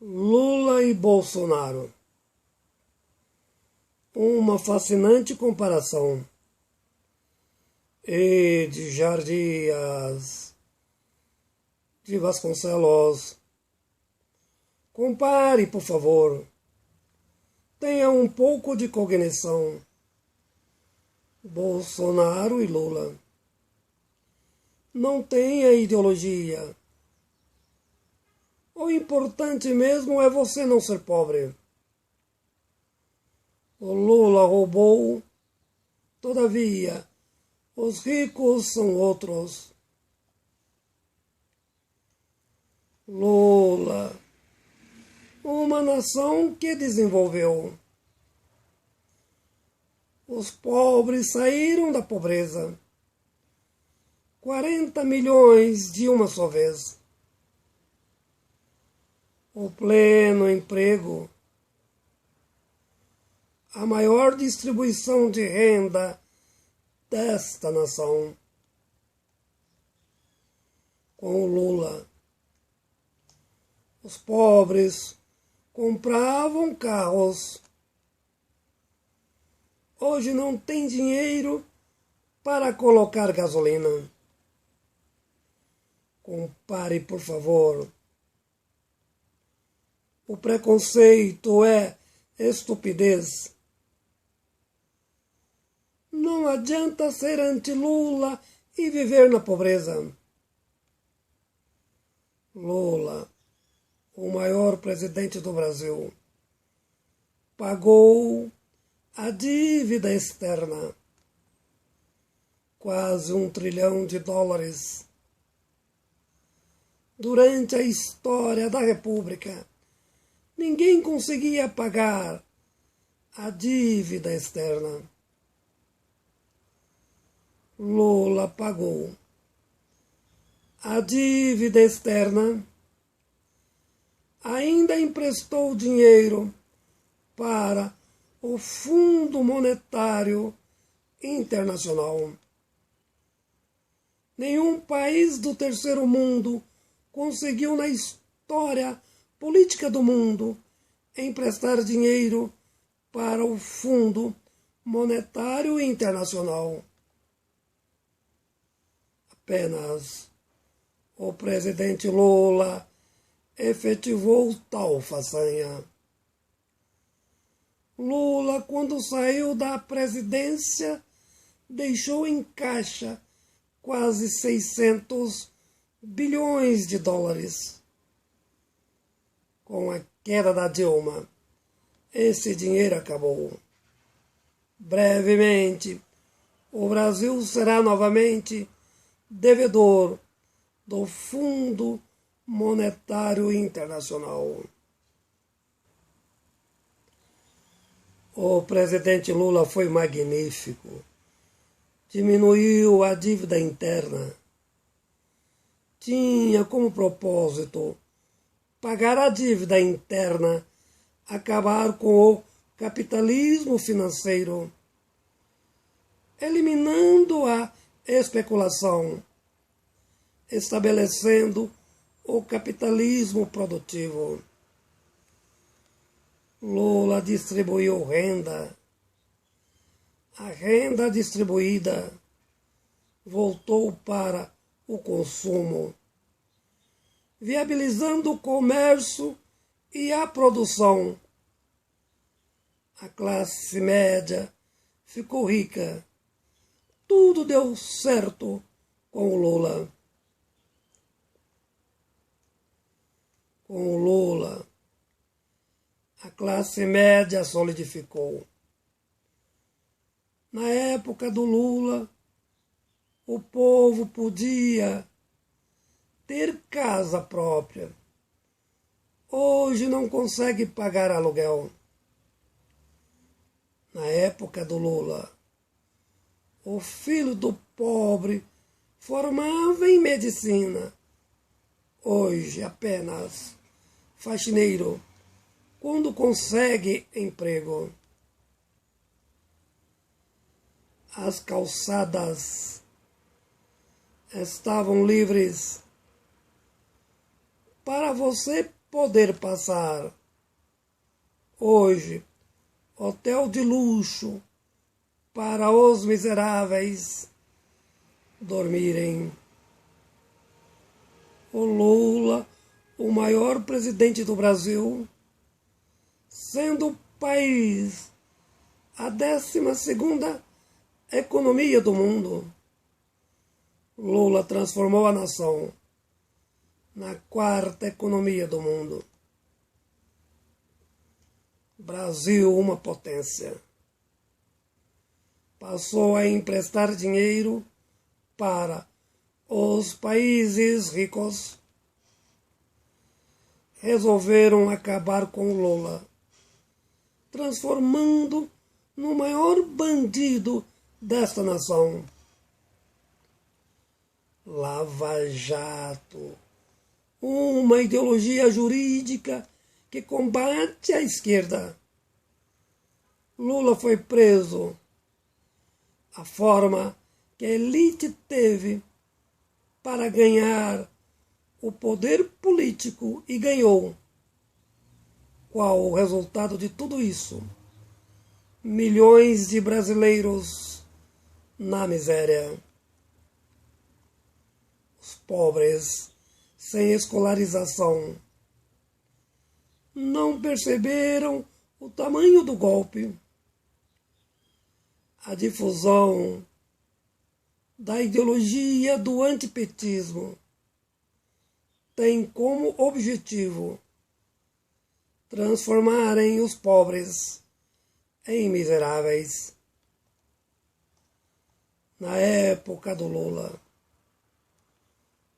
Lula e Bolsonaro. Uma fascinante comparação. E de Jardias de Vasconcelos. Compare, por favor. Tenha um pouco de cognição. Bolsonaro e Lula. Não tenha ideologia. O importante mesmo é você não ser pobre. O Lula roubou, todavia, os ricos são outros. Lula, uma nação que desenvolveu. Os pobres saíram da pobreza. 40 milhões de uma só vez. O pleno emprego, a maior distribuição de renda desta nação. Com o Lula, os pobres compravam carros. Hoje não tem dinheiro para colocar gasolina. Compare, por favor. O preconceito é estupidez. Não adianta ser anti-Lula e viver na pobreza. Lula, o maior presidente do Brasil, pagou a dívida externa, quase US$ 1 trilhão. Durante a história da República, ninguém conseguia pagar a dívida externa. Lula pagou a dívida externa, ainda emprestou dinheiro para o Fundo Monetário Internacional. Nenhum país do terceiro mundo conseguiu na história política do mundo emprestar dinheiro para o Fundo Monetário Internacional. Apenas o presidente Lula efetivou tal façanha. Lula, quando saiu da presidência, deixou em caixa quase 600 bilhões de dólares. Com a queda da Dilma, esse dinheiro acabou. Brevemente, o Brasil será novamente devedor do Fundo Monetário Internacional. O presidente Lula foi magnífico. Diminuiu a dívida interna. Tinha como propósito pagar a dívida interna, acabar com o capitalismo financeiro, eliminando a especulação, estabelecendo o capitalismo produtivo. Lula distribuiu renda. A renda distribuída voltou para o consumo, viabilizando o comércio e a produção. A classe média ficou rica. Tudo deu certo com o Lula. Com o Lula, a classe média solidificou. Na época do Lula, o povo podia ter casa própria. Hoje não consegue pagar aluguel. Na época do Lula, o filho do pobre formava em medicina. Hoje apenas faxineiro, quando consegue emprego. As calçadas estavam livres para você poder passar hoje hotel de luxo para os miseráveis dormirem. O Lula, o maior presidente do Brasil, sendo o país a 12ª economia do mundo, Lula transformou a nação na 4ª economia do mundo. Brasil, uma potência, passou a emprestar dinheiro para os países ricos. Resolveram acabar com Lula, transformando no maior bandido desta nação. Lava Jato, uma ideologia jurídica que combate a esquerda. Lula foi preso. A forma que a elite teve para ganhar o poder político e ganhou. Qual o resultado de tudo isso? Milhões de brasileiros na miséria. Os pobres sem escolarização não perceberam o tamanho do golpe. A difusão da ideologia do antipetismo tem como objetivo transformarem os pobres em miseráveis. Na época do Lula,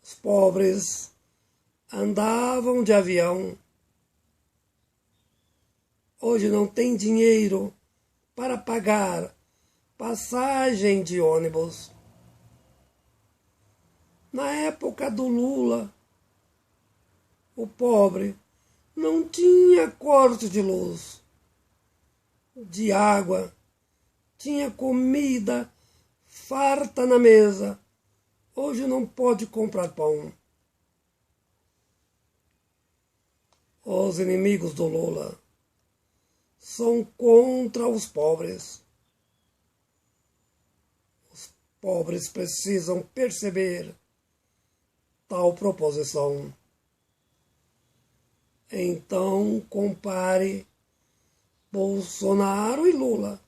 os pobres andavam de avião. Hoje não tem dinheiro para pagar passagem de ônibus. Na época do Lula, o pobre não tinha corte de luz, de água, tinha comida farta na mesa. Hoje não pode comprar pão. Os inimigos do Lula são contra os pobres. Os pobres precisam perceber tal proposição. Então, compare Bolsonaro e Lula.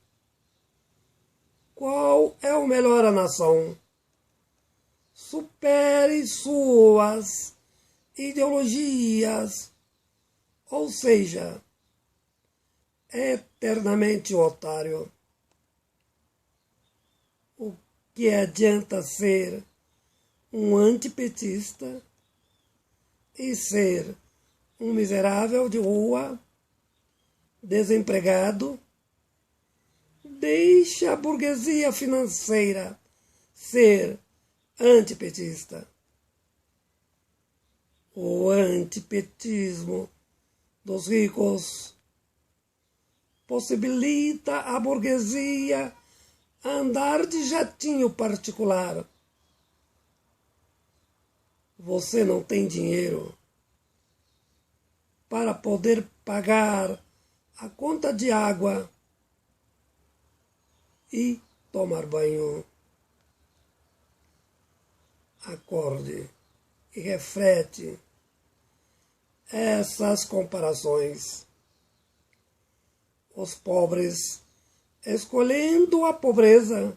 Qual é o melhor à nação? Supere suas ideologias, ou seja, eternamente otário. O que adianta ser um antipetista e ser um miserável de rua, desempregado? Deixa a burguesia financeira ser antipetista. O antipetismo dos ricos possibilita a burguesia andar de jatinho particular. Você não tem dinheiro para poder pagar a conta de água e tomar banho. Acorde e reflete essas comparações. Os pobres escolhendo a pobreza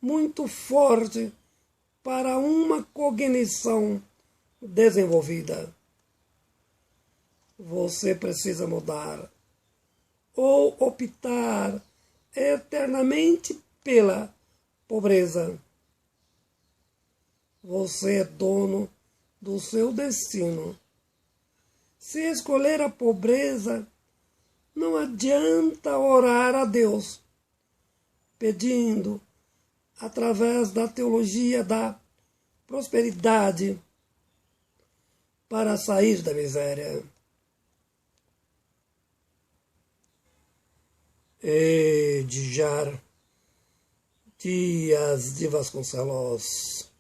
muito forte para uma cognição desenvolvida. Você precisa mudar ou optar eternamente pela pobreza. Você é dono do seu destino. Se escolher a pobreza, não adianta orar a Deus, pedindo, através da teologia da prosperidade, para sair da miséria. Edjar Dias de Vasconcelos.